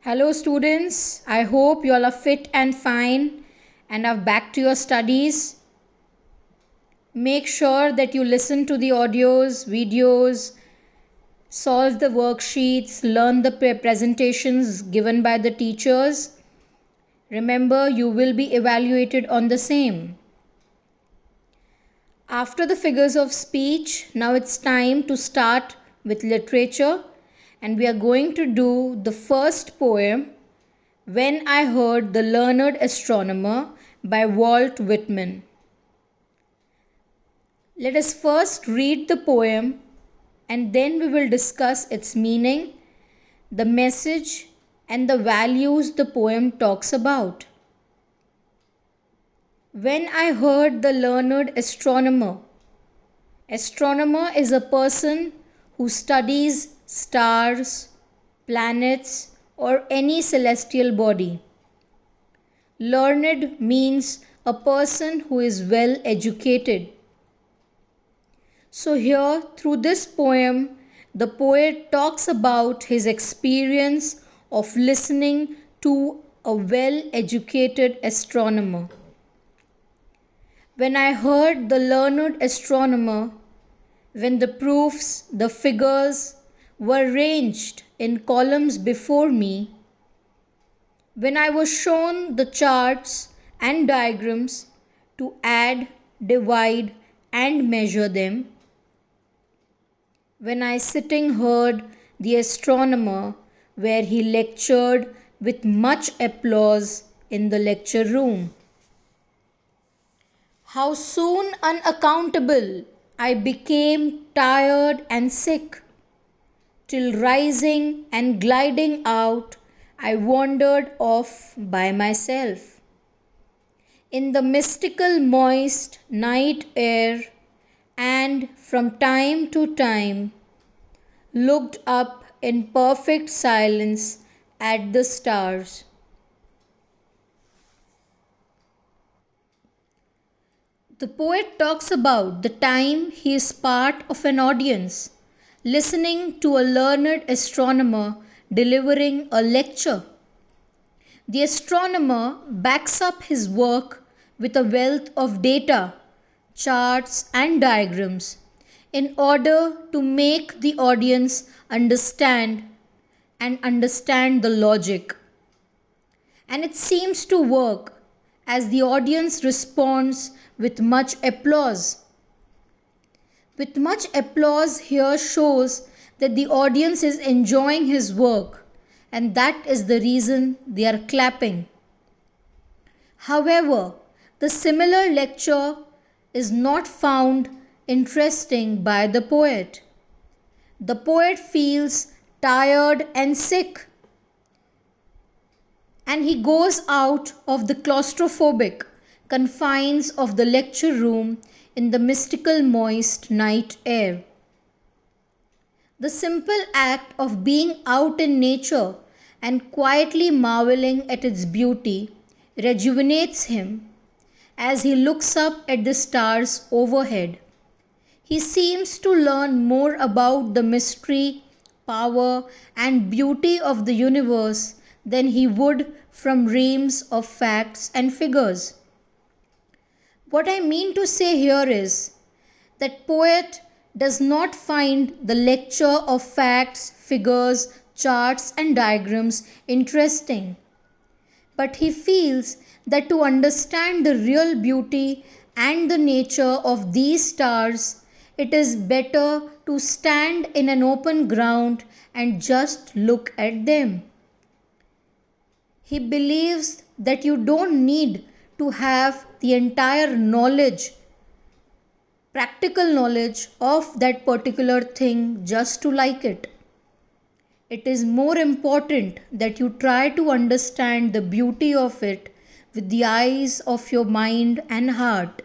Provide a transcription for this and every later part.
Hello students, I hope you all are fit and fine and are back to your studies. Make sure that you listen to the audios, videos, solve the worksheets, learn the presentations given by the teachers. Remember, you will be evaluated on the same. After the figures of speech, now it's time to start with literature, and we are going to do the first poem, When I Heard the Learned Astronomer by Walt Whitman. Let us first read the poem and then we will discuss its meaning, the message, and the values the poem talks about. When I heard the learned astronomer. Astronomer is a person who studies stars, planets, or any celestial body. Learned means a person who is well educated. So, here through this poem, the poet talks about his experience of listening to a well educated astronomer. When I heard the learned astronomer, when the proofs, the figures were ranged in columns before me, when I was shown the charts and diagrams to add, divide, and measure them, when I sitting heard the astronomer where he lectured with much applause in the lecture room. How soon unaccountable I became tired and sick, till rising and gliding out I wandered off by myself. In the mystical moist night air, and from time to time looked up in perfect silence at the stars. The poet talks about the time he is part of an audience, listening to a learned astronomer delivering a lecture. The astronomer backs up his work with a wealth of data, charts, and diagrams in order to make the audience understand the logic. And it seems to work as the audience responds with much applause. With much applause here shows that the audience is enjoying his work, and that is the reason they are clapping. However, the similar lecture is not found interesting by the poet. The poet feels tired and sick, and he goes out of the claustrophobic confines of the lecture room in the mystical moist night air. The simple act of being out in nature and quietly marveling at its beauty rejuvenates him as he looks up at the stars overhead. He seems to learn more about the mystery, power, and beauty of the universe than he would from reams of facts and figures. What I mean to say here is that poet does not find the lecture of facts, figures, charts, and diagrams interesting, but he feels that to understand the real beauty and the nature of these stars, it is better to stand in an open ground and just look at them. He believes that you don't need to have the entire knowledge, practical knowledge of that particular thing just to like it. It is more important that you try to understand the beauty of it with the eyes of your mind and heart.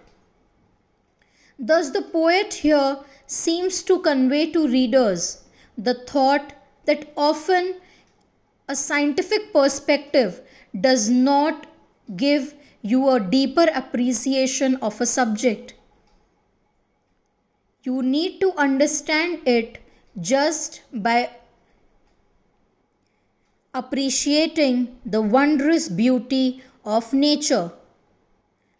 Thus, the poet here seems to convey to readers the thought that often a scientific perspective does not give you a deeper appreciation of a subject. You need to understand it just by appreciating the wondrous beauty of nature.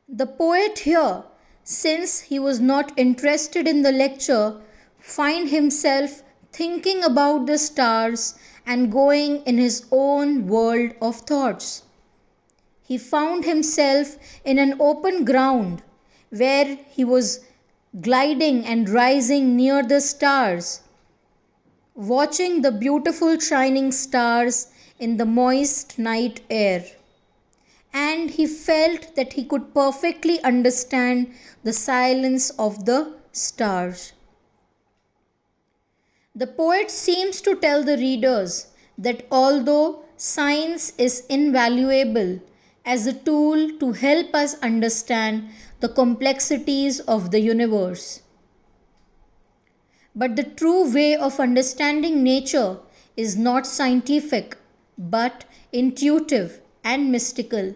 The poet here, since he was not interested in the lecture, find himself thinking about the stars and going in his own world of thoughts. He found himself in an open ground where he was gliding and rising near the stars, watching the beautiful shining stars in the moist night air. And he felt that he could perfectly understand the silence of the stars. The poet seems to tell the readers that although science is invaluable as a tool to help us understand the complexities of the universe, but the true way of understanding nature is not scientific but intuitive and mystical,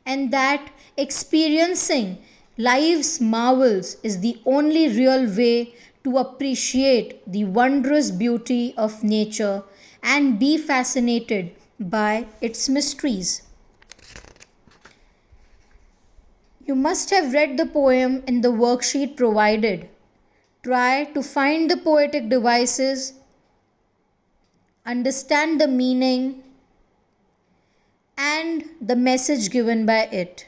and that experiencing life's marvels is the only real way to appreciate the wondrous beauty of nature and be fascinated by its mysteries. You must have read the poem in the worksheet provided. Try to find the poetic devices, understand the meaning and the message given by it.